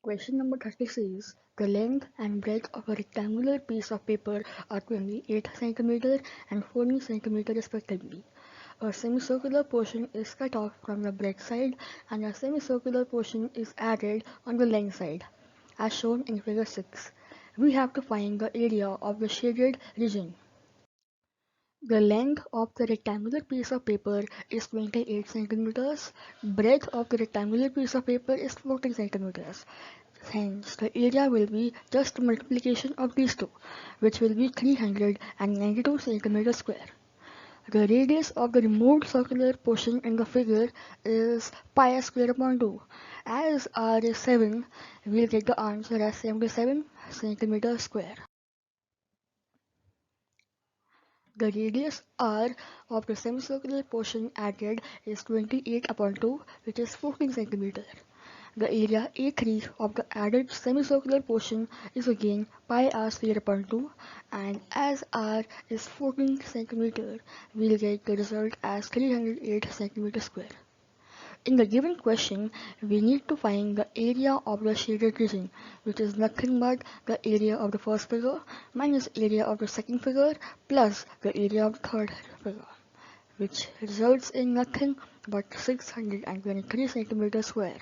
Question number 30 says, the length and breadth of a rectangular piece of paper are 28 cm and 14 cm respectively. A semicircular portion is cut off from the breadth side and a semicircular portion is added on the length side, as shown in figure 6. We have to find the area of the shaded region. The length of the rectangular piece of paper is 28 centimeters. Breadth of the rectangular piece of paper is 14 centimeters. Hence, the area will be just multiplication of these two, which will be 392 centimeters square. The radius of the removed circular portion in the figure is pi square upon 2. As r is 7, we'll get the answer as 77 centimeters square. The radius r of the semicircular portion added is 28 upon 2, which is 14 cm. The area A3 of the added semicircular portion is again pi r square upon 2, and as r is 14 cm, we'll get the result as 308 cm square. In the given question, we need to find the area of the shaded region, which is nothing but the area of the first figure minus area of the second figure plus the area of the third figure, which results in nothing but 623 centimeters square.